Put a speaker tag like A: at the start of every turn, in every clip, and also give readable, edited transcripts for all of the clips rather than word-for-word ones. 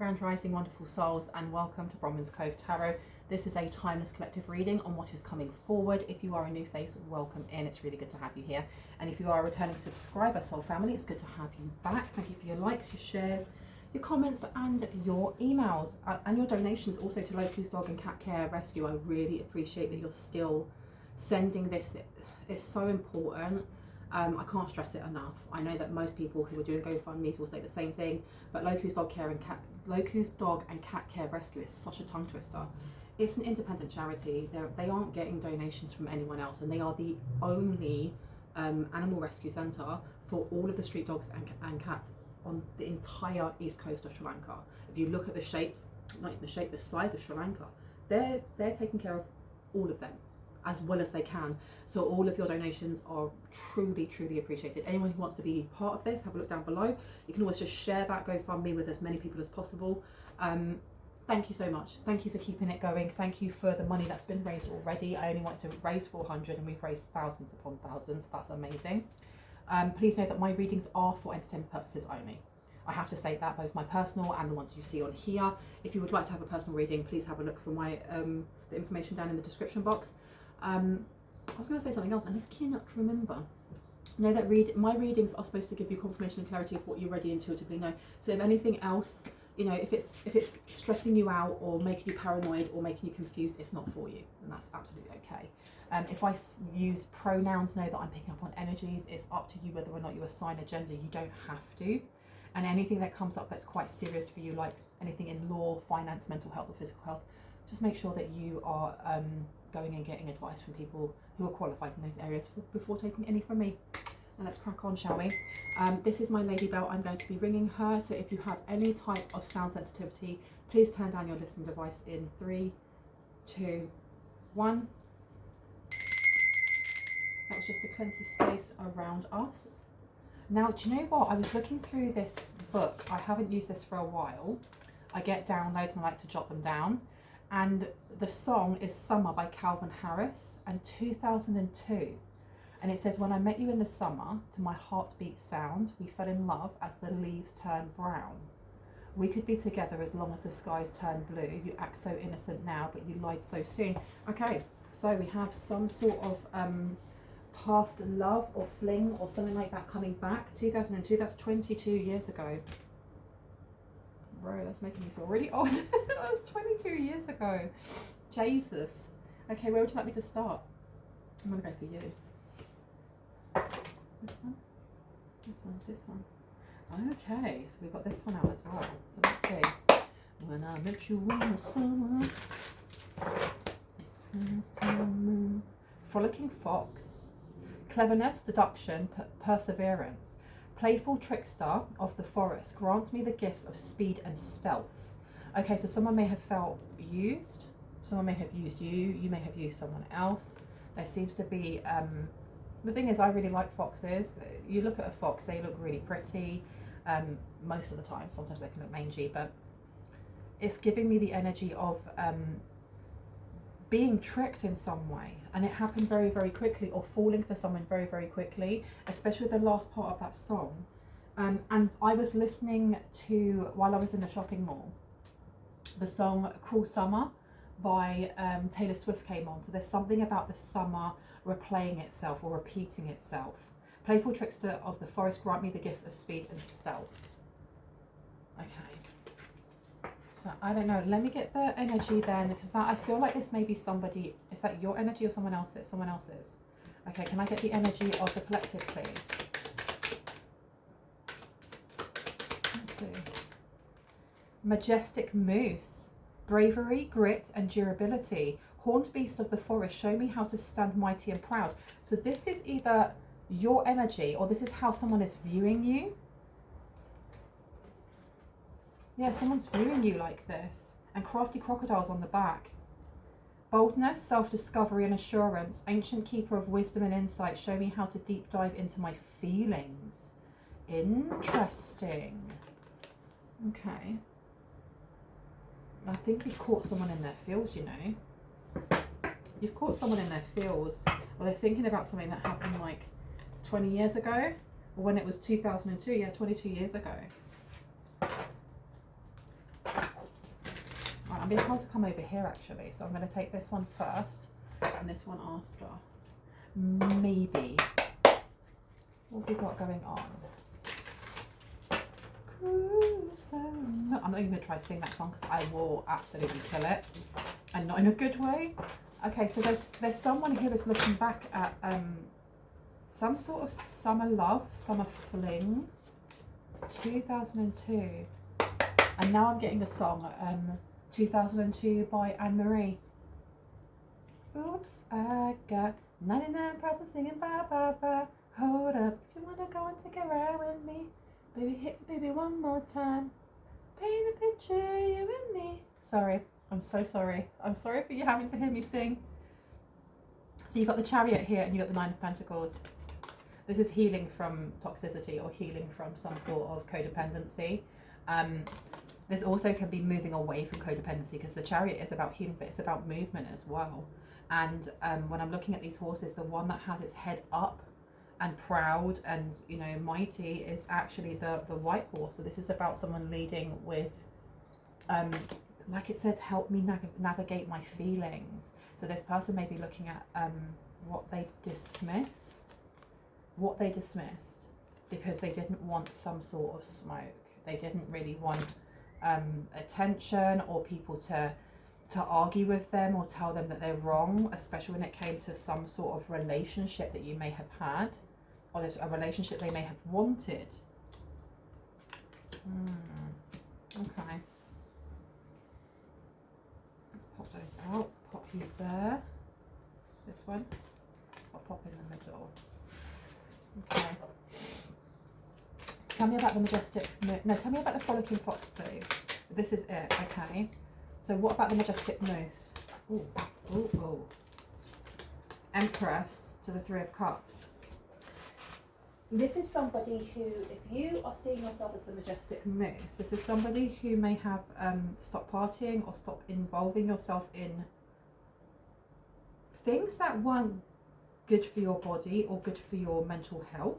A: Grand Rising, wonderful souls, and welcome to Bronwen's Cove Tarot. This is a timeless collective reading on what is coming forward. If you are a new face, welcome in. It's really good to have you here. And if you are a returning subscriber, soul family, it's good to have you back. Thank you for your likes, your shares, your comments, and your emails, and your donations also to Locu's Dog and Cat Care Rescue. I really appreciate that you're still sending this. It's so important. I can't stress it enough. I know that most people who are doing GoFundMes will say the same thing, but Locu's Dog and Cat Care Rescue is such a tongue twister. It's an independent charity. They aren't getting donations from anyone else, and they are the only animal rescue centre for all of the street dogs and cats on the entire east coast of Sri Lanka. If you look at the shape, not even the shape, the size of Sri Lanka, they're taking care of all of them as well as they can. So all of your donations are truly appreciated. Anyone who wants to be part of this, have a look down below. You can always just share that GoFundMe with as many people as possible. Thank you so much. Thank you for keeping it going. Thank you for the money that's been raised already. I only wanted to raise 400 and we've raised thousands upon thousands. That's amazing. Please know that my readings are for entertainment purposes only. I have to say that, both my personal and the ones you see on here. If you would like to have a personal reading, please have a look for my the information down in the description box. I was going to say something else and I cannot remember. Know that my readings are supposed to give you confirmation and clarity of what you already intuitively know. So if anything else, you know, if it's stressing you out or making you paranoid or making you confused, it's not for you, and that's absolutely okay. If I use pronouns, know that I'm picking up on energies. It's up to you whether or not you assign a gender. You don't have to. And anything that comes up that's quite serious for you, like anything in law, finance, mental health or physical health, just make sure that you are going and getting advice from people who are qualified in those areas before taking any from me. And let's crack on, shall we? This is my lady bell. I'm going to be ringing her, so if you have any type of sound sensitivity, please turn down your listening device in 3, 2, 1. That was just to cleanse the space around us. Now, do you know what? I was looking through this book. I haven't used this for a while. I get downloads and I like to jot them down. And the song is Summer by Calvin Harris, and 2002. And it says, when I met you in the summer, to my heartbeat sound, we fell in love as the leaves turn brown. We could be together as long as the skies turn blue. You act so innocent now, but you lied so soon. Okay, so we have some sort of past love or fling or something like that coming back. 2002, that's 22 years ago. Bro, that's making me feel really old. That was 22 years ago. Jesus. Okay, where would you like me to start? I'm gonna go for you. This one, this one, this one. Okay, so we've got this one out as well. So let's see. When I met you in the summer, frolicking fox, cleverness, deduction, perseverance, playful trickster of the forest, grant me the gifts of speed and stealth. Okay, so someone may have felt used, someone may have used you, you may have used someone else. There seems to be, the thing is, I really like foxes. You look at a fox, they look really pretty, most of the time. Sometimes they can look mangy, but it's giving me the energy of being tricked in some way, and it happened very quickly, or falling for someone very quickly, especially with the last part of that song. And I was listening to, while I was in the shopping mall, the song Cruel Summer by Taylor Swift came on. So there's something about the summer replaying itself or repeating itself. Playful trickster of the forest, grant me the gifts of speed and stealth. Okay, so I don't know, let me get the energy then, because that, I feel like this may be somebody. Is that your energy or someone else's? Someone else's. Okay, can I get the energy of the collective, please? Let's see. Majestic moose, bravery, grit and durability. Horned beast of the forest, show me how to stand mighty and proud. So this is either your energy or this is how someone is viewing you. Yeah, someone's viewing you like this. And crafty crocodiles on the back. Boldness, self-discovery and assurance. Ancient keeper of wisdom and insight, show me how to deep dive into my feelings. Interesting. Okay. I think you've caught someone in their feels, you know. You've caught someone in their feels. Or they're thinking about something that happened like 20 years ago. Or when it was 2002, yeah, 22 years ago. being told to come over here actually, so I'm going to take this one first and this one after. Maybe. What have we got going on? I'm not even going to try to sing that song because I will absolutely kill it, and not in a good way. Okay, so there's someone here who's looking back at some sort of summer love, summer fling, 2002, and now I'm getting the song 2002 by Anne-Marie. Oops, I got 99 problems singing bye bye bye. Hold up, if you wanna go and take a ride with me, baby hit me baby one more time. Paint a picture, you and me. Sorry, I'm so sorry. I'm sorry for you having to hear me sing. So you've got the Chariot here and you've got the Nine of Pentacles. This is healing from toxicity or healing from some sort of codependency. This also can be moving away from codependency because the Chariot is about healing, but it's about movement as well. And when I'm looking at these horses, the one that has its head up and proud and, you know, mighty is actually the white horse. So this is about someone leading with, like it said, help me navigate my feelings. So this person may be looking at what they dismissed because they didn't want some sort of smoke. They didn't really want attention or people to argue with them or tell them that they're wrong, especially when it came to some sort of relationship that you may have had, or there's a relationship they may have wanted. Okay. Let's pop those out. Pop you there. This one. I'll pop in the middle. Okay. Tell me about the majestic... No, tell me about the frolicking fox, please. This is it, okay. So what about the majestic moose? Ooh, ooh, ooh. Empress to the Three of Cups. This is somebody who, if you are seeing yourself as the majestic moose, this is somebody who may have stopped partying or stopped involving yourself in things that weren't good for your body or good for your mental health.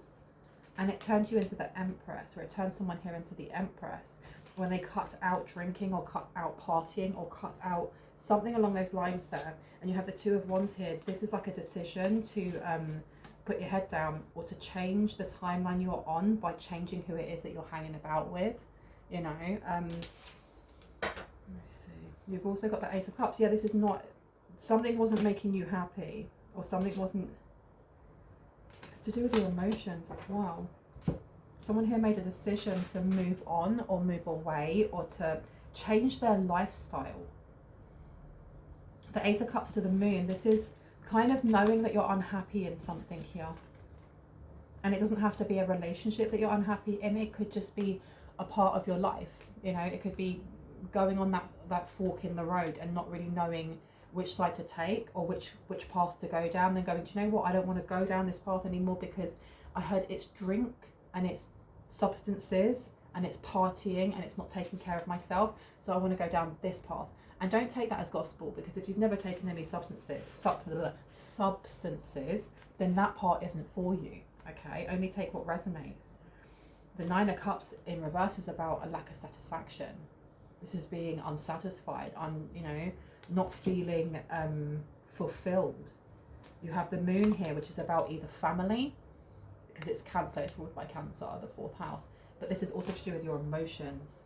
A: And it turned you into the Empress, or it turns someone here into the Empress when they cut out drinking or cut out partying or cut out something along those lines there. And you have the Two of Wands here. This is like a decision to put your head down or to change the timeline you're on by changing who it is that you're hanging about with, you know. Let me see. You've also got the Ace of Cups. Yeah, this is not, something wasn't making you happy, or something wasn't, it's to do with your emotions as well. Someone here made a decision to move on or move away or to change their lifestyle. The Ace of Cups to the Moon, this is kind of knowing that you're unhappy in something here. And it doesn't have to be a relationship that you're unhappy in. It could just be a part of your life. You know, it could be going on that fork in the road and not really knowing which side to take or which path to go down, then going, do you know what, I don't want to go down this path anymore because I heard it's drink and it's substances and it's partying and it's not taking care of myself, so I want to go down this path. And don't take that as gospel, because if you've never taken any substances, then that part isn't for you, okay? Only take what resonates. The Nine of Cups in reverse is about a lack of satisfaction. This is being unsatisfied, you know, not feeling fulfilled. You have the Moon here, which is about either family, because it's Cancer, it's ruled by Cancer, the fourth house, but this is also to do with your emotions.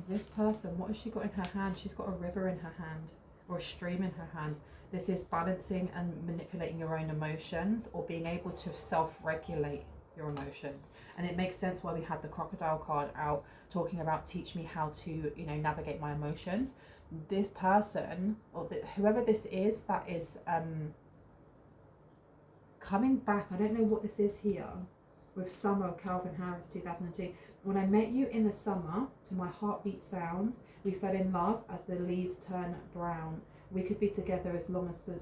A: This person, what has she got in her hand? She's got a river in her hand, or a stream in her hand. This is balancing and manipulating your own emotions, or being able to self-regulate your emotions. And it makes sense why we had the crocodile card out, talking about teach me how to, you know, navigate my emotions. This person, or whoever this is, that is coming back. I don't know what this is here with Summer of Calvin Harris 2002. When I met you in the summer, to my heartbeat sound, we fell in love as the leaves turn brown. We could be together as long as the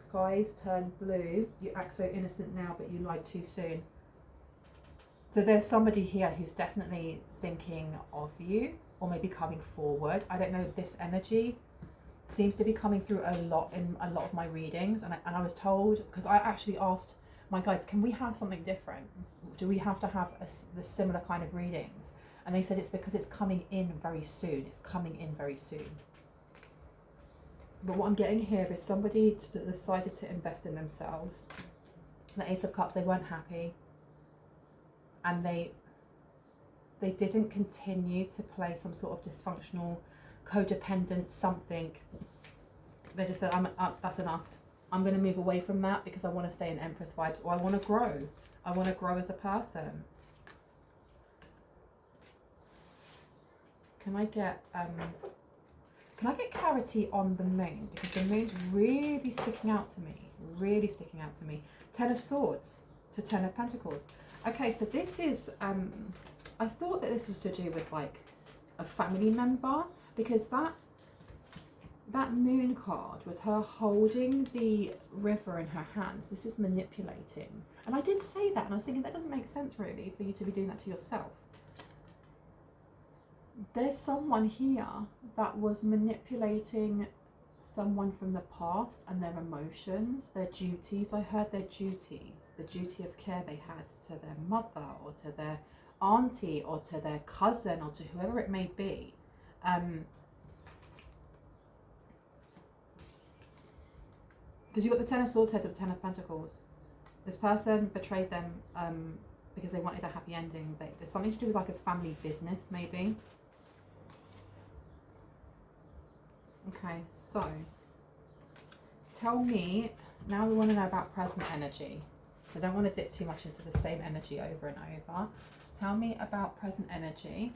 A: skies turn blue. You act so innocent now, but you lied too soon. So there's somebody here who's definitely thinking of you, or maybe coming forward. I don't know, this energy seems to be coming through a lot in a lot of my readings. And I was told, because I actually asked my guides, can we have something different? Do we have to have the similar kind of readings? And they said it's because it's coming in very soon. It's coming in very soon. But what I'm getting here is somebody decided to invest in themselves. The Ace of Cups, they weren't happy. And they didn't continue to play some sort of dysfunctional, codependent something. They just said, that's enough. I'm going to move away from that because I want to stay in Empress vibes, or I want to grow. I want to grow as a person. Can I get clarity on the moon? Because the moon's really sticking out to me. Really sticking out to me. 10 of Swords to 10 of Pentacles. Okay, so this is, I thought that this was to do with like a family member, because that moon card with her holding the river in her hands, this is manipulating. And I did say that, and I was thinking that doesn't make sense really for you to be doing that to yourself. There's someone here that was manipulating someone from the past and their emotions, their duties. I heard their duties, the duty of care they had to their mother or to their auntie or to their cousin or to whoever it may be. Because you've got the 10 of Swords head to the 10 of Pentacles. This person betrayed them because they wanted a happy ending. There's something to do with like a family business maybe. Okay, so tell me, now we want to know about present energy. So I don't want to dip too much into the same energy over and over. Tell me about present energy.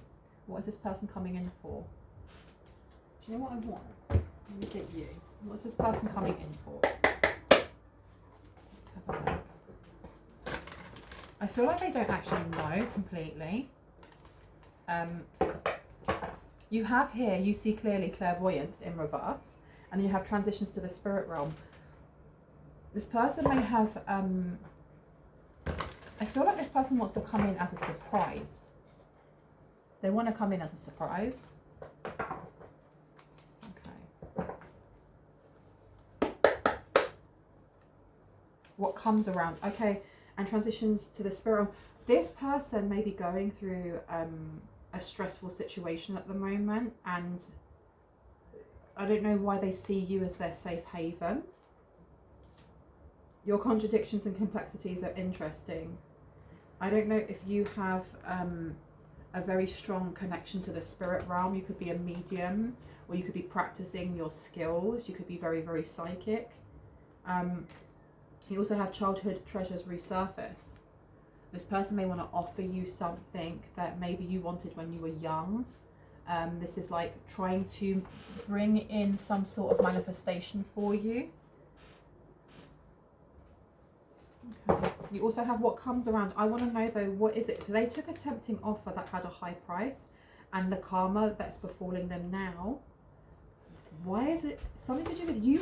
A: What is this person coming in for? Do you know what I want? Let me get you. What's this person coming in for? Let's have a look. I feel like they don't actually know completely. You have here, you see clearly clairvoyance in reverse, and then you have transitions to the spirit realm. This person may have, I feel like this person wants to come in as a surprise. They want to come in as a surprise. Okay. What comes around? Okay, and transitions to the spirit realm. This person may be going through a stressful situation at the moment, and I don't know why they see you as their safe haven. Your contradictions and complexities are interesting. I don't know if you have a very strong connection to the spirit realm. You could be a medium, or you could be practicing your skills. You could be very, very psychic. You also have childhood treasures resurface. This person may want to offer you something that maybe you wanted when you were young. This is like trying to bring in some sort of manifestation for you. Okay. You also have what comes around. I want to know though, what is it? So they took a tempting offer that had a high price, and the karma that's befalling them now. Why is it something to do with you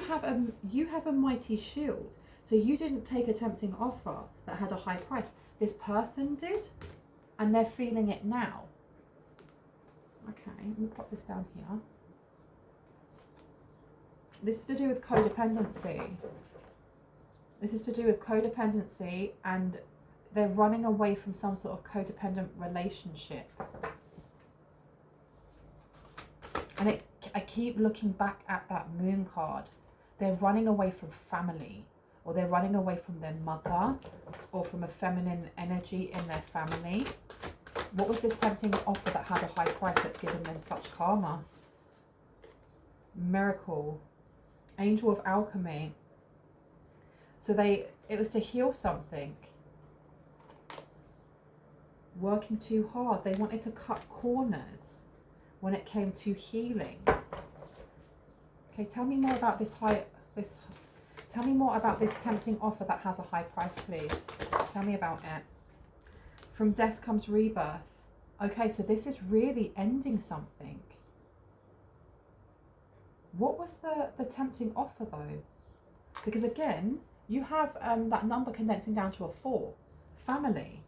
A: have a mighty shield? So you didn't take a tempting offer that had a high price. This person did, and they're feeling it now. Okay, let me pop this down here. This is to do with codependency. This is to do with codependency, and they're running away from some sort of codependent relationship. And I keep looking back at that moon card. They're running away from family, or they're running away from their mother, or from a feminine energy in their family. What was this tempting offer that had a high price that's given them such karma? Miracle. Angel of alchemy. So it was to heal something. Working too hard. They wanted to cut corners when it came to healing. Okay, tell me more about tell me more about this tempting offer that has a high price, please. Tell me about it. From death comes rebirth. Okay, so this is really ending something. What was the tempting offer though? Because again, you have that number condensing down to a 4. Family.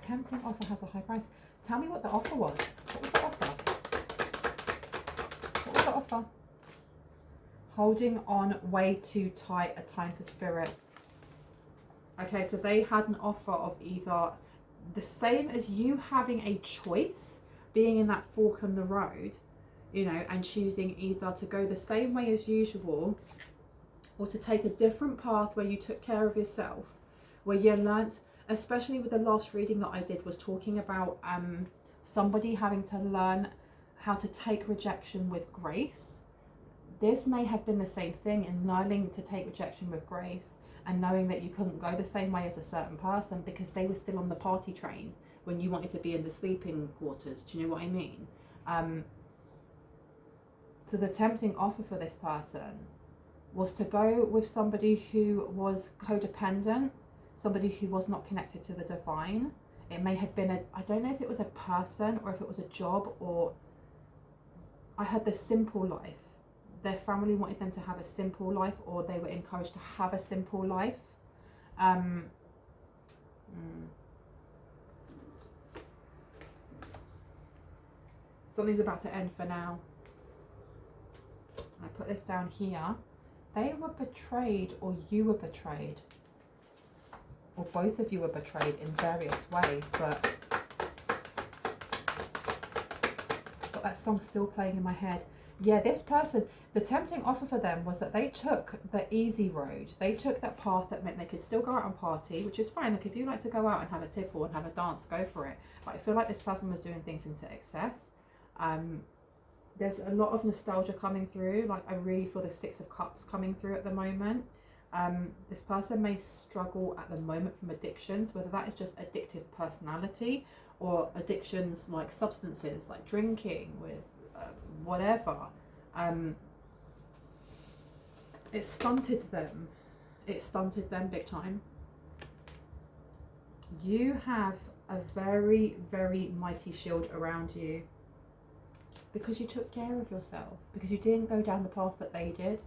A: Tempting offer has a high price. Tell me what the offer was. What was the offer? What was the offer? Holding on way too tight, a time for spirit. Okay, so they had an offer of either the same as you having a choice, being in that fork in the road, you know, and choosing either to go the same way as usual or to take a different path where you took care of yourself, where you learnt, especially with the last reading that I did, was talking about somebody having to learn how to take rejection with grace. This may have been the same thing in learning to take rejection with grace and knowing that you couldn't go the same way as a certain person because they were still on the party train when you wanted to be in the sleeping quarters. Do you know what I mean? So the tempting offer for this person was to go with somebody who was codependent, somebody who was not connected to the divine. It may have been I don't know if it was a person or if it was a job, or I had the simple life. Their family wanted them to have a simple life, or they were encouraged to have a simple life. Something's about to end for now. I put this down here. They were betrayed, or you were betrayed, or both of you were betrayed in various ways, but that song's still playing in my head. Yeah, this person, the tempting offer for them was that they took the easy road. They took that path that meant they could still go out and party, which is fine. Like, if you like to go out and have a tipple and have a dance, go for it. But I feel like this person was doing things into excess. There's a lot of nostalgia coming through. Like, I really feel the Six of Cups coming through at the moment. This person may struggle at the moment from addictions, whether that is just addictive personality or addictions like substances, like drinking, with whatever. It stunted them. It stunted them big time. You have a very, very mighty shield around you because you took care of yourself, because you didn't go down the path that they did.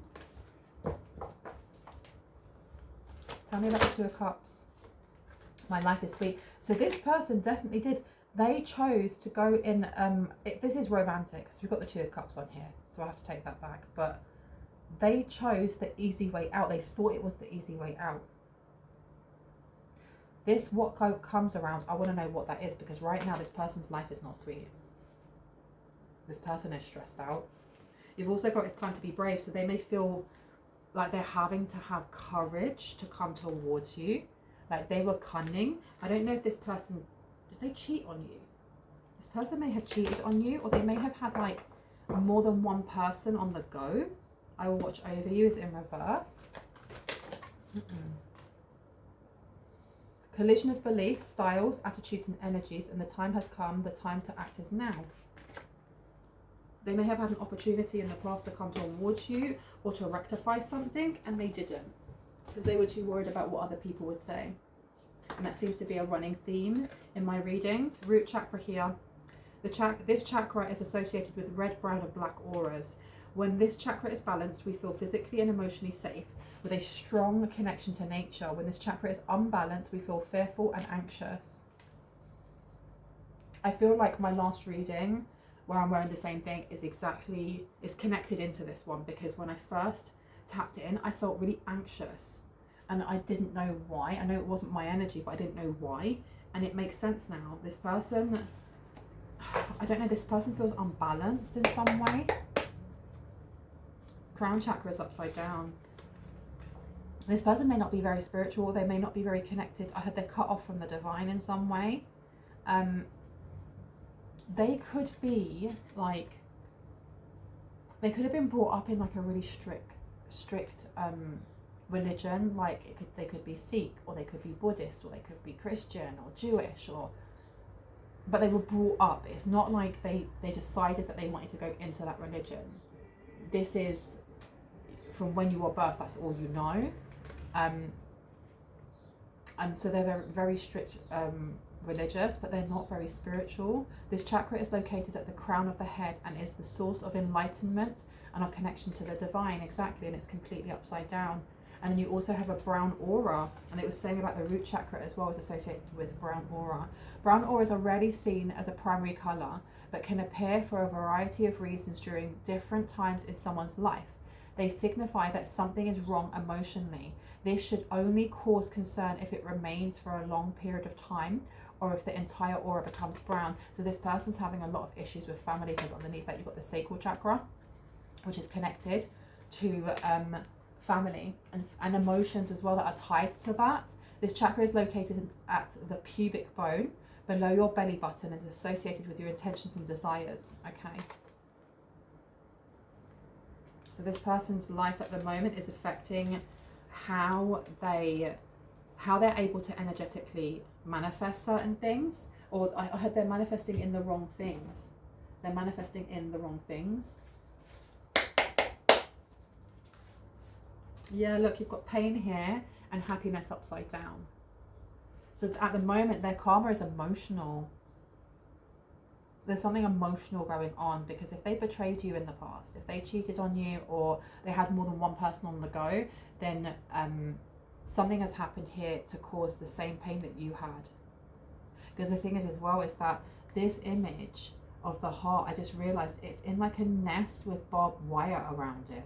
A: Tell me about the Two of Cups. My life is sweet. So this person definitely did. They chose to go in, this is romantic, so we've got the Two of Cups on here, so I have to take that back. But they chose the easy way out. They thought it was the easy way out. This, what comes around, I want to know what that is, because right now this person's life is not sweet. This person is stressed out. You've also got it's time to be brave, so they may feel like they're having to have courage to come towards you. Like, they were cunning. I don't know if this person, did they cheat on you? This person may have cheated on you, or they may have had like more than one person on the go. I will watch over you is in reverse. Collision of beliefs, styles, attitudes and energies, and the time has come. The time to act is now. They may have had an opportunity in the past to come towards you or to rectify something, and they didn't because they were too worried about what other people would say. And that seems to be a running theme in my readings. Root chakra here. This chakra is associated with red, brown and black auras. When this chakra is balanced, we feel physically and emotionally safe with a strong connection to nature. When this chakra is unbalanced, we feel fearful and anxious. I feel like my last reading, where I'm wearing the same thing, is connected into this one, because when I first tapped in, I felt really anxious and I didn't know why. I know it wasn't my energy, but I didn't know why, and it makes sense now. This person, I don't know, this person feels unbalanced in some way. Crown chakra is upside down. This person may not be very spiritual, they may not be very connected. I had they're cut off from the divine in some way. They could be like, they could have been brought up in like a really strict religion. Like they could be Sikh, or they could be Buddhist, or they could be Christian or Jewish, but they were brought up. It's not like they decided that they wanted to go into that religion. This is from when you were birthed, that's all you know. And so they're very, very strict religious, but they're not very spiritual. This chakra is located at the crown of the head and is the source of enlightenment and our connection to the divine. Exactly. And it's completely upside down. And then you also have a brown aura, and it was saying about the root chakra as well is associated with brown aura. Brown auras are rarely seen as a primary color, but can appear for a variety of reasons during different times in someone's life. They signify that something is wrong emotionally. This should only cause concern if it remains for a long period of time, or if the entire aura becomes brown. So this person's having a lot of issues with family, because underneath that you've got the sacral chakra, which is connected to family and emotions as well that are tied to that. This chakra is located at the pubic bone below your belly button and is associated with your intentions and desires. Okay. So this person's life at the moment is affecting how they're able to energetically manifest certain things. Or I heard they're manifesting in the wrong things. They're manifesting in the wrong things. Yeah, look, you've got pain here and happiness upside down. So at the moment, their karma is emotional. There's something emotional going on, because if they betrayed you in the past, if they cheated on you, or they had more than one person on the go, then something has happened here to cause the same pain that you had. Because the thing is as well is that this image of the heart, I just realized it's in like a nest with barbed wire around it.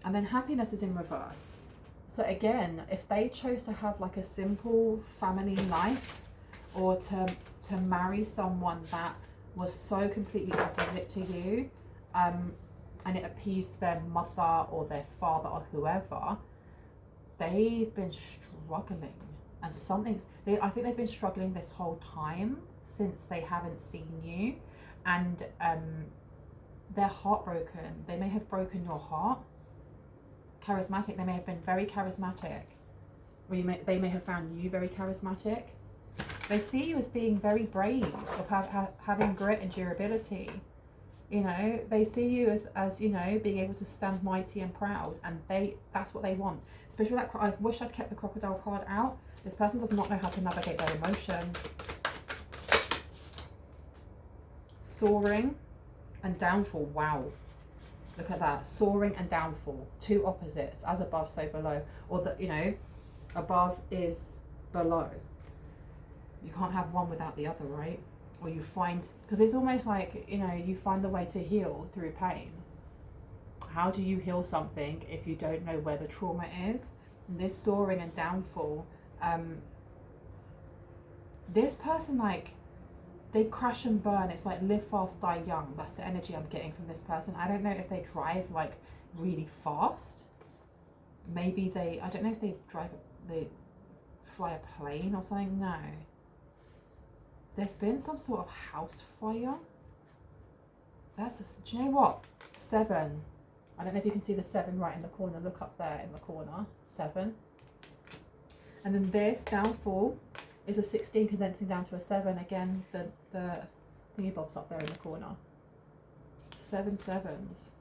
A: And then happiness is in reverse. So again, if they chose to have like a simple family life, or to marry someone that was so completely opposite to you, and it appeased their mother or their father or whoever, they've been struggling. And I think they've been struggling this whole time since they haven't seen you. And they're heartbroken. They may have broken your heart. Charismatic, they may have been very charismatic, or they may have found you very charismatic. They see you as being very brave, of having grit and durability. You know, they see you as you know, being able to stand mighty and proud, and that's what they want. Especially that, I wish I'd kept the crocodile card out. This person does not know how to navigate their emotions. Soaring and downfall. Wow. Look at that, soaring and downfall, two opposites, as above, so below. Or that, you know, above is below. You can't have one without the other, right? Or you find, because it's almost like, you know, you find the way to heal through pain. How do you heal something if you don't know where the trauma is? And this soaring and downfall, this person, like, they crash and burn. It's like live fast, die young. That's the energy I'm getting from this person. I don't know if they drive like really fast. Maybe I don't know if they fly a plane or something. No. There's been some sort of house fire. Do you know what? 7. I don't know if you can see the 7 right in the corner. Look up there in the corner. 7. And then this downfall is a 16 condensing down to a 7. Again, the thingy bob's up there in the corner. 7 sevens.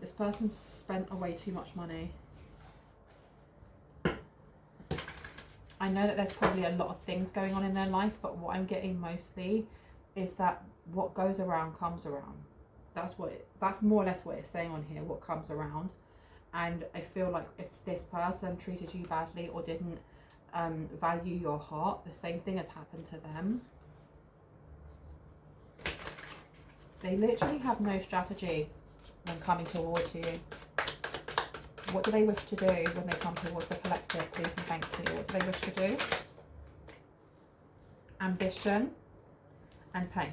A: This person's spent away too much money. I know that there's probably a lot of things going on in their life, but what I'm getting mostly is that what goes around comes around. That's more or less what it's saying on here, what comes around. And I feel like if this person treated you badly or didn't value your heart, the same thing has happened to them. They literally have no strategy when coming towards you. What do they wish to do when they come towards the collective? Please and thank you. What do they wish to do? Ambition and pain.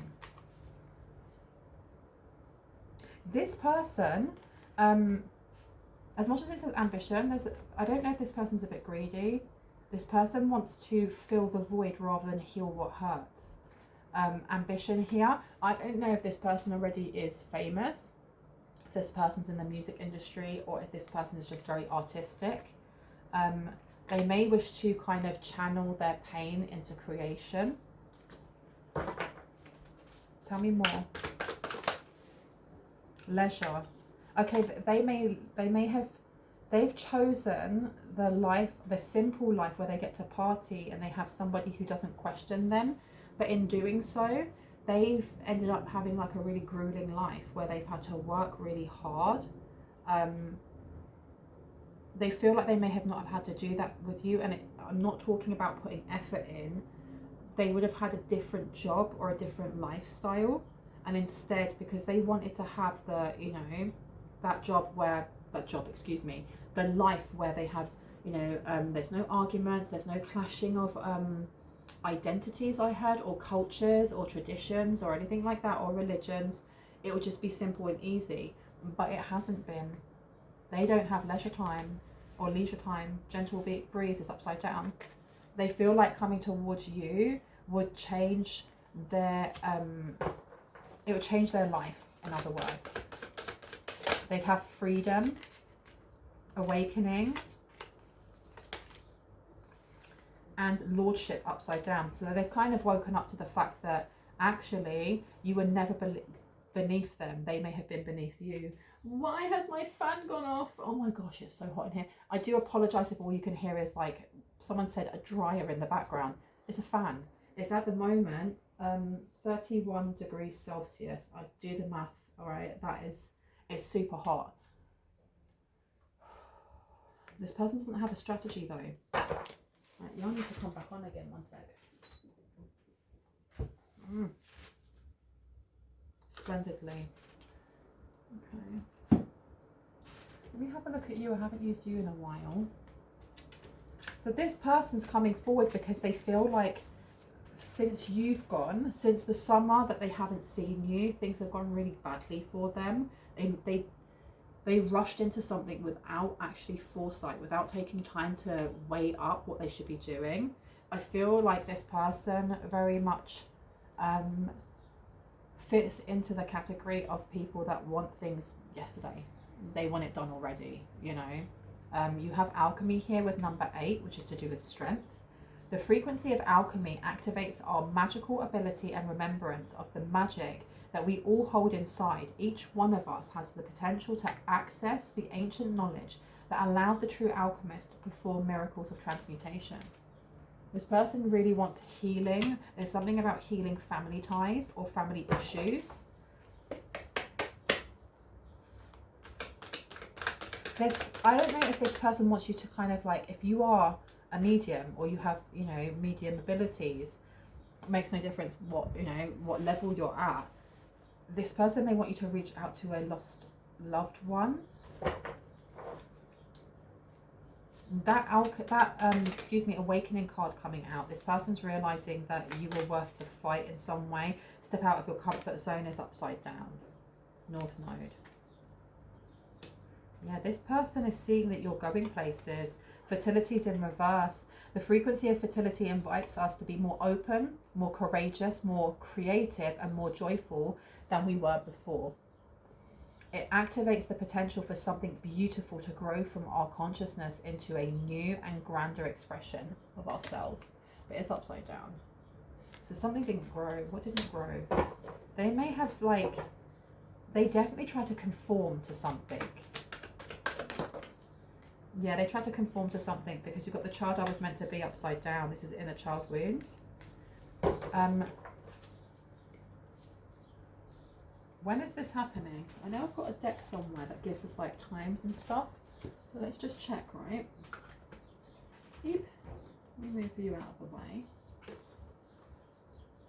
A: This person, as much as it says ambition, I don't know if this person's a bit greedy. This person wants to fill the void rather than heal what hurts. Ambition here. I don't know if this person already is famous, if this person's in the music industry, or if this person is just very artistic. They may wish to kind of channel their pain into creation. Tell me more. Leisure. Okay, they've chosen the simple life where they get to party and they have somebody who doesn't question them. But in doing so, they've ended up having like a really grueling life where they've had to work really hard. They feel like they may have not have had to do that with you. And I'm not talking about putting effort in. They would have had a different job or a different lifestyle. And instead, because they wanted to have the life where they have, You know, there's no arguments, there's no clashing of identities, I heard, or cultures or traditions or anything like that, or religions. It would just be simple and easy, but it hasn't been. They don't have leisure time or leisure time. Gentle breeze is upside down. They feel like coming towards you would change their it would change their life, in other words. They'd have freedom, awakening, and lordship upside down. So they've kind of woken up to the fact that actually you were never beneath them. They may have been beneath you. Why has my fan gone off? Oh my gosh, it's so hot in here. I do apologize if all you can hear is, like, someone said a dryer in the background. It's a fan. It's at the moment 31 degrees Celsius. I do the math, all right? It's super hot. This person doesn't have a strategy though. Right, y'all need to come back on again, one sec. Splendidly. Okay. Let me have a look at you. I haven't used you in a while. So this person's coming forward because they feel like since you've gone, since the summer that they haven't seen you, things have gone really badly for them. They rushed into something without actually foresight, without taking time to weigh up what they should be doing. I feel like this person very much fits into the category of people that want things yesterday. They want it done already, you know. You have alchemy here with number 8, which is to do with strength. The frequency of alchemy activates our magical ability and remembrance of the magic that we all hold inside. Each one of us has the potential to access the ancient knowledge that allowed the true alchemist to perform miracles of transmutation. This person really wants healing. There's something about healing family ties or family issues. I don't know if this person wants you to kind of, like, if you are a medium or you have, you know, medium abilities, it makes no difference what, you know, what level you're at. This person may want you to reach out to a lost loved one. That awakening card coming out. This person's realizing that you were worth the fight in some way. Step out of your comfort zone is upside down. North Node. Yeah, this person is seeing that you're going places. Fertility's in reverse. The frequency of fertility invites us to be more open, more courageous, more creative, and more joyful than we were before. It activates the potential for something beautiful to grow from our consciousness into a new and grander expression of ourselves. But it's upside down. So something didn't grow. What didn't grow? They may have, like, they definitely try to conform to something. Yeah, they tried to conform to something because you've got the child I was meant to be upside down. This is inner child wounds. When is this happening? I know I've got a deck somewhere that gives us, like, times and stuff. So let's just check, right? Beep. Let me move you out of the way.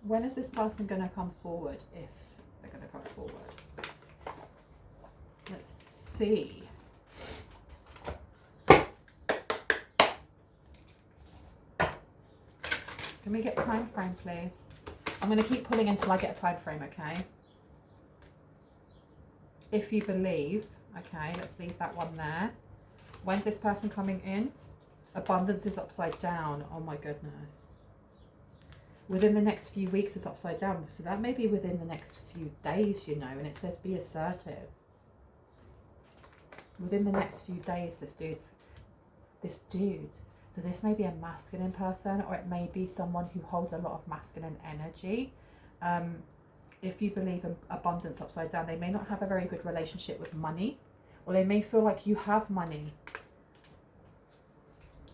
A: When is this person going to come forward, if they're going to come forward? Let's see. Can we get a time frame, please? I'm going to keep pulling until I get a time frame, okay? If you believe, okay, let's leave that one there. When's this person coming in? Abundance is upside down. Oh my goodness. Within the next few weeks is upside down. So that may be within the next few days, you know, and it says be assertive. Within the next few days, this dude. So this may be a masculine person, or it may be someone who holds a lot of masculine energy. If you believe in abundance upside down, they may not have a very good relationship with money, or they may feel like you have money.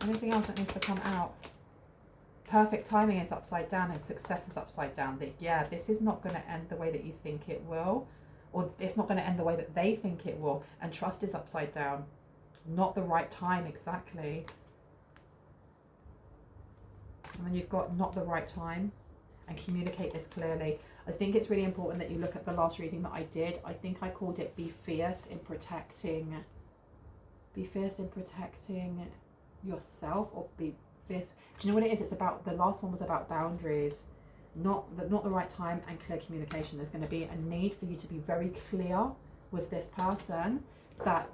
A: Anything else that needs to come out? Perfect timing is upside down and success is upside down. Yeah, this is not going to end the way that you think it will, or it's not going to end the way that they think it will. And trust is upside down. Not the right time, exactly. And then you've got not the right time, and communicate this clearly. I think it's really important that you look at the last reading that I did. I think I called it Be Fierce in Protecting. Be Fierce in Protecting yourself or be fierce. Do you know what it is? It's about, the last one was about boundaries, not the right time and clear communication. There's going to be a need for you to be very clear with this person that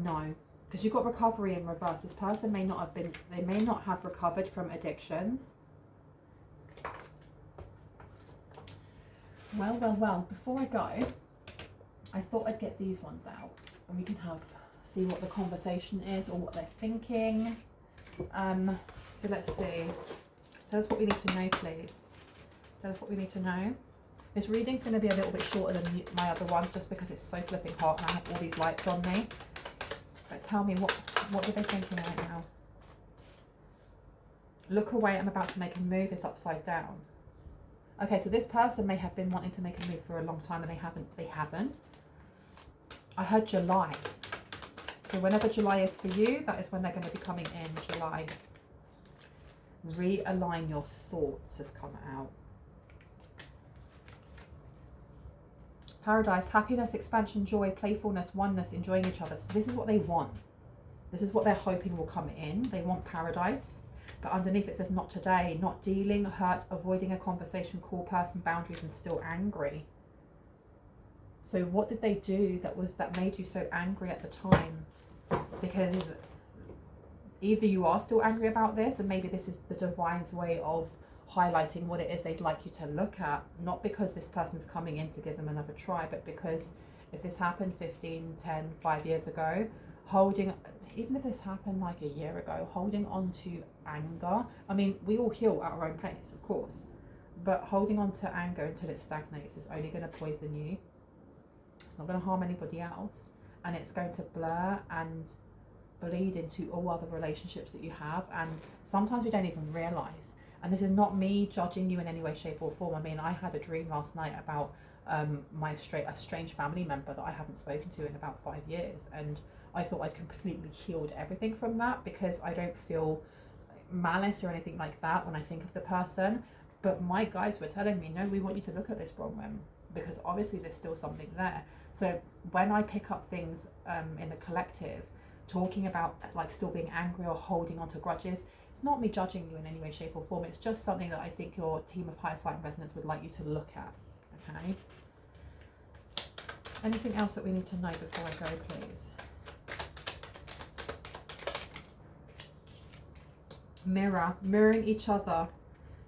A: no, because you've got recovery in reverse. This person may not have been, they may not have recovered from addictions. Well, before I go, I thought I'd get these ones out and we can see what the conversation is or what they're thinking. So let's see. Tell us what we need to know, please. Tell us what we need to know. This reading's going to be a little bit shorter than my other ones just because it's so flipping hot and I have all these lights on me. But tell me, what are they thinking right now? Look away, I'm about to make a move. It's upside down. Okay, so this person may have been wanting to make a move for a long time and they haven't. I heard July. So whenever July is for you, that is when they're going to be coming in, July. Realign your thoughts has come out. Paradise, happiness, expansion, joy, playfulness, oneness, enjoying each other. So this is what they want. This is what they're hoping will come in. They want paradise. But underneath it says not today, not dealing, hurt, avoiding a conversation, call person, boundaries, and still angry. So what did they do that made you so angry at the time? Because either you are still angry about this, and maybe this is the divine's way of highlighting what it is they'd like you to look at, not because this person's coming in to give them another try, but because if this happened 15, 10, 5 years ago, even if this happened like a year ago, holding on to anger, I mean, we all heal at our own pace, of course, but holding on to anger until it stagnates is only going to poison you. It's not going to harm anybody else, and it's going to blur and bleed into all other relationships that you have, and sometimes we don't even realize. And this is not me judging you in any way, shape or form. I mean, I had a dream last night about a strange family member that I haven't spoken to in about 5 years, and I thought I'd completely healed everything from that because I don't feel malice or anything like that when I think of the person. But my guides were telling me, no, we want you to look at this, Bronwen, because obviously there's still something there. So when I pick up things in the collective, talking about like still being angry or holding on to grudges, it's not me judging you in any way, shape or form. It's just something that I think your team of highest light and resonance would like you to look at. Okay. Anything else that we need to know before I go, please? Mirroring each other,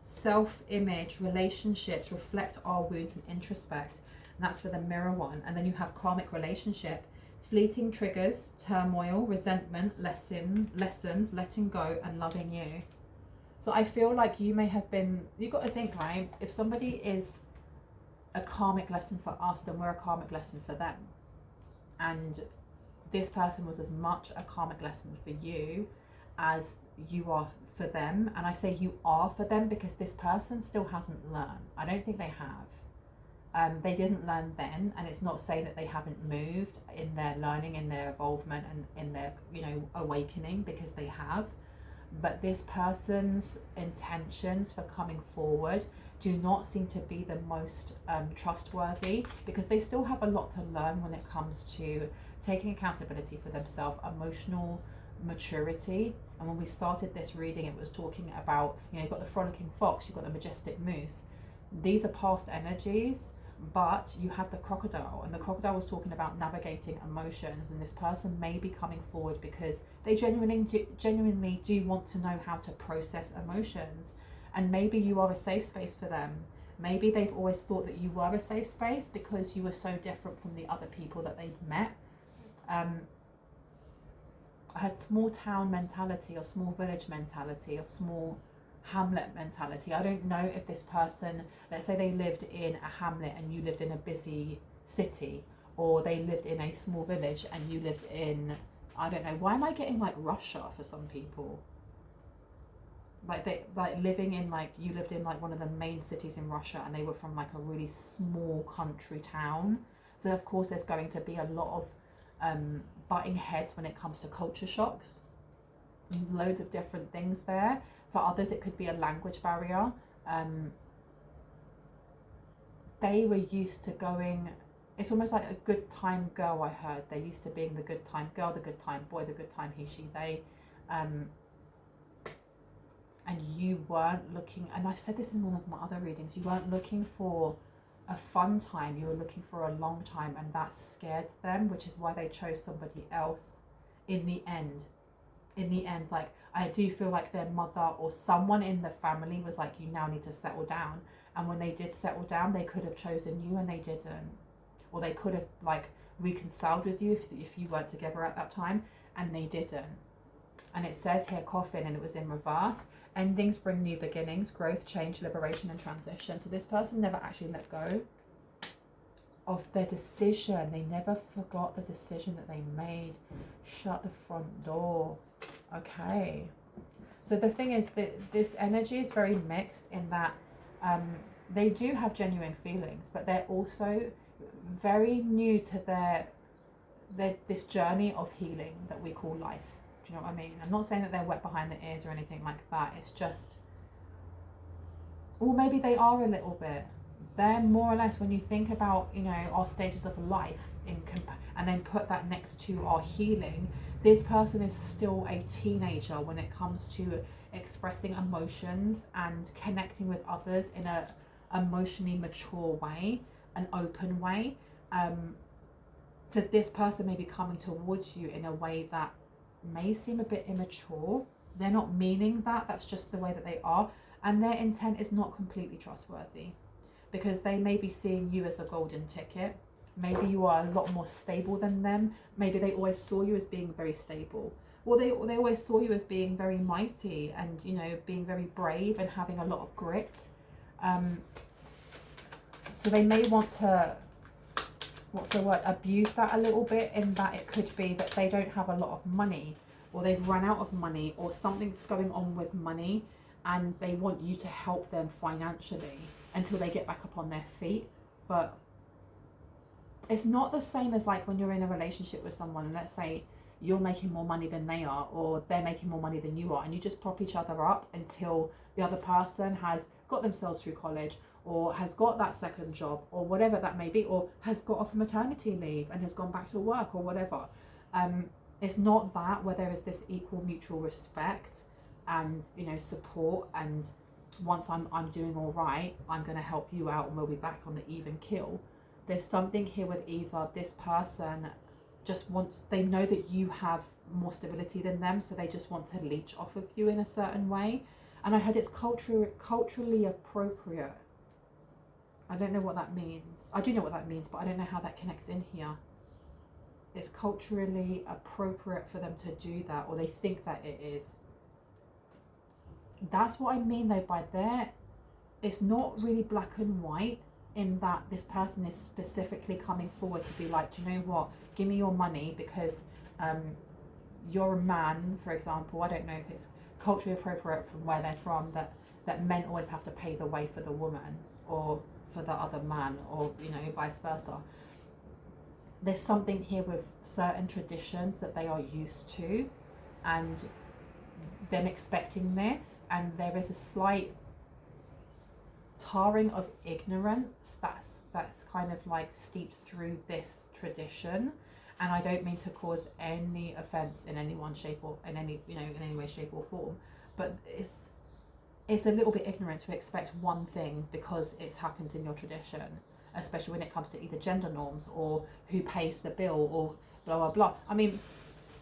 A: self-image, relationships, reflect our wounds and introspect. And that's for the mirror one. And then you have karmic relationship, fleeting triggers, turmoil, resentment, lessons, letting go, and loving you. So I feel like you may have been, you've got to think, right? If somebody is a karmic lesson for us, then we're a karmic lesson for them. And this person was as much a karmic lesson for you as you are for them. And I say you are for them because this person still hasn't learned. I don't think they have. They didn't learn then, and it's not saying that they haven't moved in their learning, in their involvement, and in their, awakening, because they have. But this person's intentions for coming forward do not seem to be the most trustworthy, because they still have a lot to learn when it comes to taking accountability for themselves, emotional maturity. And when we started this reading, it was talking about, you've got the frolicking fox, you've got the majestic moose. These are past energies, but you had the crocodile, and the crocodile was talking about navigating emotions, and this person may be coming forward because they genuinely do want to know how to process emotions. And maybe you are a safe space for them. Maybe they've always thought that you were a safe space because you were so different from the other people that they'd met. I had small town mentality, or small village mentality, or small hamlet mentality. I don't know if this person, let's say they lived in a hamlet and you lived in a busy city, or they lived in a small village and you lived in, I don't know, why am I getting like Russia for some people? You lived in like one of the main cities in Russia, and they were from like a really small country town. So of course there's going to be a lot of butting heads when it comes to culture shocks. Loads of different things there. For others, it could be a language barrier. They were used to going, it's almost like a good time girl, I heard. They're used to being the good time girl, the good time boy, the good time he, she, they. and you weren't looking, and I've said this in one of my other readings, you weren't looking for a fun time, you were looking for a long time, and that scared them, which is why they chose somebody else in the end. Like, I do feel like their mother or someone in the family was like, you now need to settle down. And when they did settle down, they could have chosen you and they didn't. Or they could have like reconciled with you if you weren't together at that time, and they didn't. And it says here coffin, and it was in reverse. Endings bring new beginnings, growth, change, liberation, and transition. So this person never actually let go of their decision. They never forgot the decision that they made. Shut the front door. Okay. So the thing is that this energy is very mixed in that they do have genuine feelings, but they're also very new to their this journey of healing that we call life. Do you know what I mean? I'm not saying that they're wet behind the ears or anything like that. It's just, or maybe they are a little bit. They're more or less, when you think about, you know, our stages of life and then put that next to our healing, this person is still a teenager when it comes to expressing emotions and connecting with others in a emotionally mature way, an open way. So this person may be coming towards you in a way that may seem a bit immature. They're not meaning that, that's just the way that they are, and their intent is not completely trustworthy, because they may be seeing you as a golden ticket. Maybe you are a lot more stable than them. Maybe they always saw you as being very stable, or they always saw you as being very mighty and, you know, being very brave and having a lot of grit. So they may want to, abuse that a little bit, in that it could be that they don't have a lot of money, or they've run out of money, or something's going on with money, and they want you to help them financially until they get back up on their feet. But it's not the same as like when you're in a relationship with someone, and let's say you're making more money than they are, or they're making more money than you are, and you just prop each other up until the other person has got themselves through college, or has got that second job, or whatever that may be, or has got off maternity leave and has gone back to work, or whatever. It's not that, where there is this equal mutual respect and, you know, support, and once I'm doing all right, I'm going to help you out and we'll be back on the even kill. There's something here with either this person just wants, they know that you have more stability than them, so they just want to leech off of you in a certain way. And I heard it's culturally appropriate. I don't know what that means. I do know what that means, but I don't know how that connects in here. It's culturally appropriate for them to do that, or they think that it is. That's what I mean though by there. It's not really black and white, in that this person is specifically coming forward to be like, do you know what, give me your money because you're a man, for example. I don't know if it's culturally appropriate from where they're from, that men always have to pay the way for the woman or for the other man, or, you know, vice versa. There's something here with certain traditions that they are used to, and them expecting this, and there is a slight tarring of ignorance that's kind of like steeped through this tradition. And I don't mean to cause any offense in any one shape or in any, you know, in any way, shape or form, but it's a little bit ignorant to expect one thing because it happens in your tradition, especially when it comes to either gender norms or who pays the bill or blah blah blah. I mean,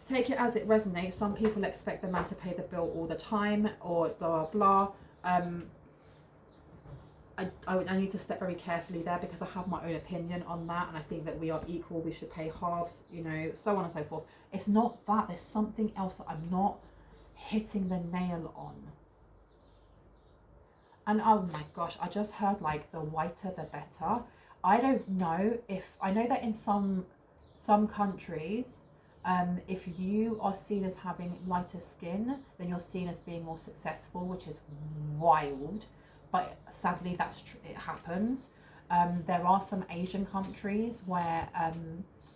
A: take it as it resonates. Some people expect the man to pay the bill all the time, or blah blah blah. I need to step very carefully there, because I have my own opinion on that, and I think that we are equal, we should pay halves, you know, so on and so forth. It's not that, there's something else that I'm not hitting the nail on. And oh my gosh, I just heard like the whiter the better. I don't know if, I know that in some countries, if you are seen as having lighter skin, then you're seen as being more successful, which is wild. But sadly, it happens. There are some Asian countries where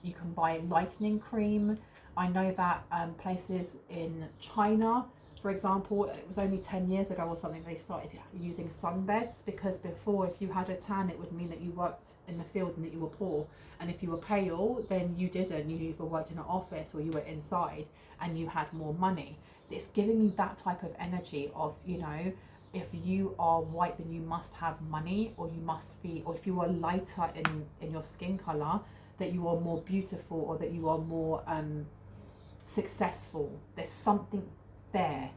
A: you can buy lightening cream. I know that places in China, for example, it was only 10 years ago or something, they started using sunbeds, because before, if you had a tan, it would mean that you worked in the field and that you were poor. And if you were pale, then you didn't. You either worked in an office or you were inside and you had more money. it's giving me that type of energy of, you know, if you are white, then you must have money, or you must be, or if you are lighter in your skin color, that you are more beautiful, or that you are more successful. There's something there.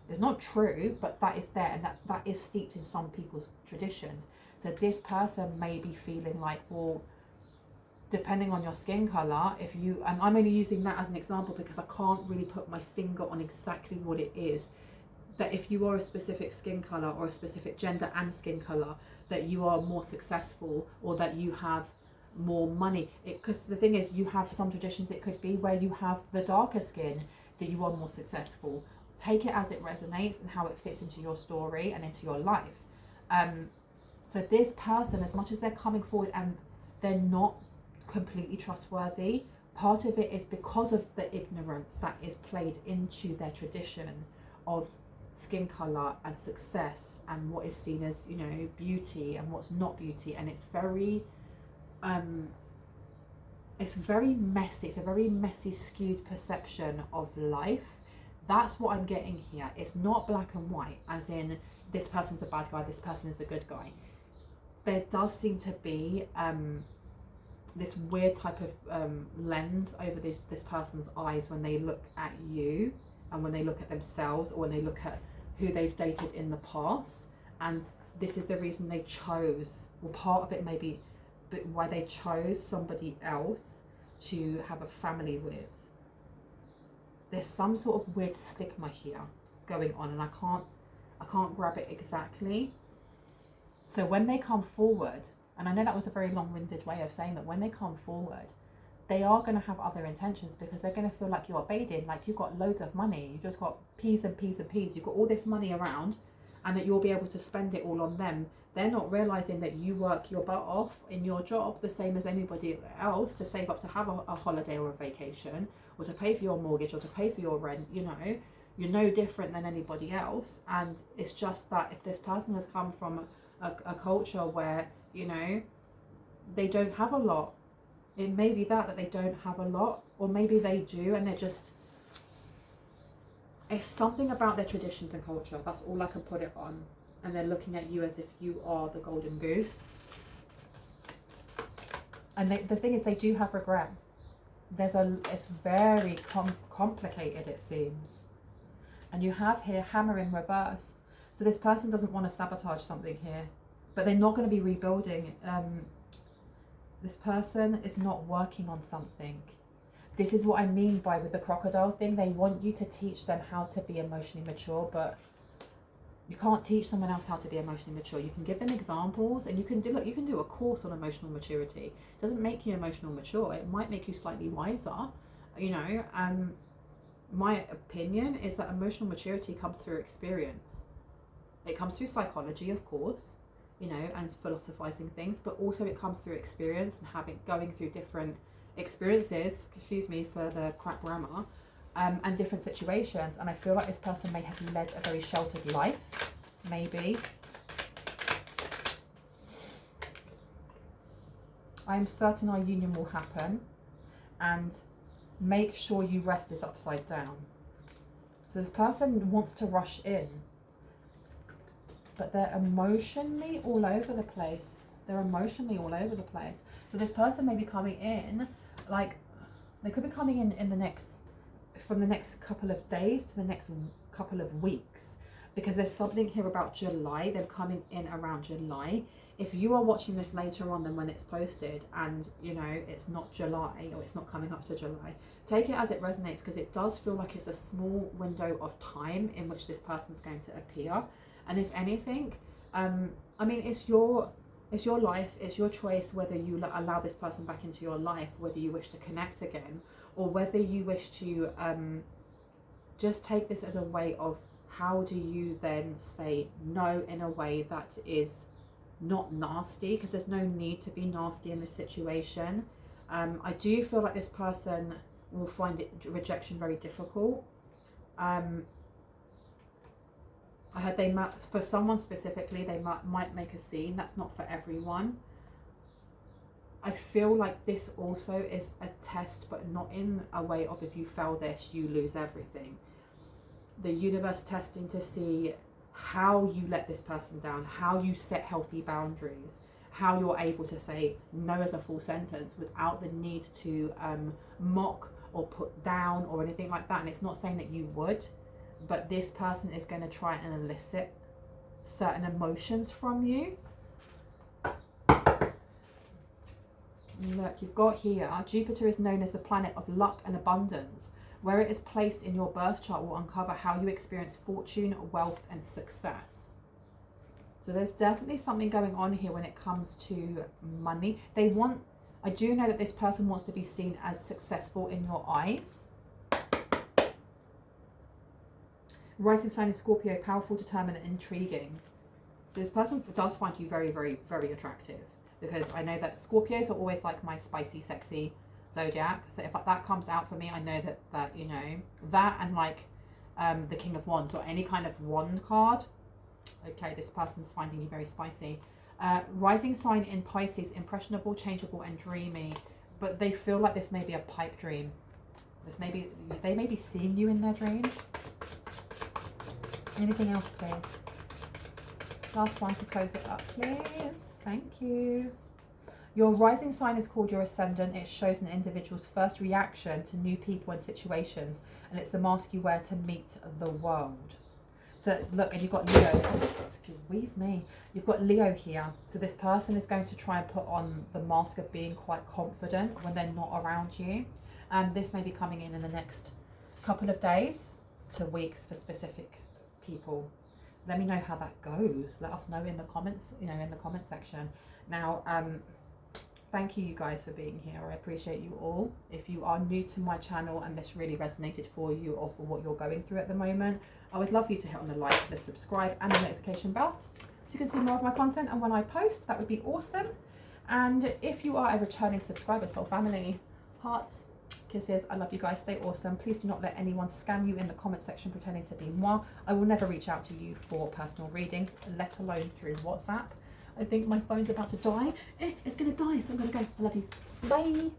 A: It's not true, but that is there, and that is steeped in some people's traditions. So this person may be feeling like, well, depending on your skin color, if you, and I'm only using that as an example because I can't really put my finger on exactly what it is, that if you are a specific skin color or a specific gender and skin color, that you are more successful, or that you have more money. Because the thing is, you have some traditions, it could be where you have the darker skin, that you are more successful. Take it as it resonates and how it fits into your story and into your life. So this person, as much as they're coming forward and they're not completely trustworthy, part of it is because of the ignorance that is played into their tradition of skin color and success, and what is seen as, you know, beauty and what's not beauty. And it's very messy. It's a very messy, skewed perception of life. That's what I'm getting here. It's not black and white, as in this person's a bad guy, this person is the good guy. There does seem to be this weird type of lens over this person's eyes when they look at you, and when they look at themselves, or when they look at who they've dated in the past. And this is the reason they chose, or part of it may be why they chose somebody else to have a family with. There's some sort of weird stigma here going on, and I can't grab it exactly. So when they come forward, and I know that was a very long-winded way of saying that, when they come forward, they are going to have other intentions, because they're going to feel like you're baiting, like you've got loads of money, you've just got peas and peas and peas, you've got all this money around, and that you'll be able to spend it all on them. They're not realizing that you work your butt off in your job the same as anybody else to save up to have a holiday or a vacation, or to pay for your mortgage, or to pay for your rent. You know, you're no different than anybody else. And it's just that if this person has come from a culture where, you know, they don't have a lot, it may be that they don't have a lot, or maybe they do, and they're just, it's something about their traditions and culture. That's all I can put it on. And they're looking at you as if you are the golden goose. And the thing is, they do have regret. It's very complicated, it seems. And you have here hammer in reverse. So this person doesn't want to sabotage something here, but they're not going to be rebuilding. This person is not working on something. This is what I mean by with the crocodile thing. They want you to teach them how to be emotionally mature, but you can't teach someone else how to be emotionally mature. You can give them examples, and you can do a course on emotional maturity. It doesn't make you emotional mature. It might make you slightly wiser, you know. My opinion is that emotional maturity comes through experience. It comes through psychology, of course, you know, and philosophizing things, but also it comes through experience and going through different experiences, excuse me for the crap grammar, and different situations. And I feel like this person may have led a very sheltered life, maybe. I'm certain our union will happen, and make sure you rest is upside down. So this person wants to rush in, but they're emotionally all over the place. So this person may be coming in, like, they could be coming in from the next couple of days to the next couple of weeks, because there's something here about July. They're coming in around July. If you are watching this later on than when it's posted, and you know it's not July, or it's not coming up to July, take it as it resonates, because it does feel like it's a small window of time in which this person's going to appear. And if anything, I mean, it's your life, it's your choice whether you allow this person back into your life, whether you wish to connect again, or whether you wish to just take this as a way of, how do you then say no in a way that is not nasty, because there's no need to be nasty in this situation. I do feel like this person will find rejection very difficult. I heard for someone specifically, they might make a scene. That's not for everyone. I feel like this also is a test, but not in a way of, if you fail this, you lose everything. the universe testing to see how you let this person down, how you set healthy boundaries, how you're able to say no as a full sentence without the need to mock or put down or anything like that. And it's not saying that you would, but this person is going to try and elicit certain emotions from you. Look, you've got here, Jupiter is known as the planet of luck and abundance. Where it is placed in your birth chart will uncover how you experience fortune, wealth, and success. So there's definitely something going on here when it comes to money. I do know that this person wants to be seen as successful in your eyes. Rising sign is Scorpio, powerful, determined, and intriguing. So this person does find you very, very, very attractive, because I know that Scorpios are always like my spicy, sexy zodiac. So if that comes out for me, I know that you know, that and like the King of Wands or any kind of wand card. Okay, this person's finding you very spicy. Rising sign in Pisces, impressionable, changeable, and dreamy. But they feel like this may be a pipe dream. They may be seeing you in their dreams. Anything else, please? Last one to close it up, please. Thank you. Your rising sign is called your ascendant. It shows an individual's first reaction to new people and situations, and it's the mask you wear to meet the world. So look, and you've got Leo. Oh, excuse me. You've got Leo here. So this person is going to try and put on the mask of being quite confident when they're not around you. And this may be coming in the next couple of days to weeks for specific people. Let me know how that goes. Let us know in the comments, in the comment section. Now, thank you guys for being here. I appreciate you all. If you are new to my channel and this really resonated for you or for what you're going through at the moment, I would love you to hit on the like, the subscribe, and the notification bell so you can see more of my content and when I post. That would be awesome. And if you are a returning subscriber, soul family, hearts, kisses, I love you guys. Stay awesome. Please do not let anyone scam you in the comment section pretending to be moi. I will never reach out to you for personal readings, let alone through WhatsApp. I think my phone's about to die. It's gonna die, so I'm gonna go. I love you. Bye.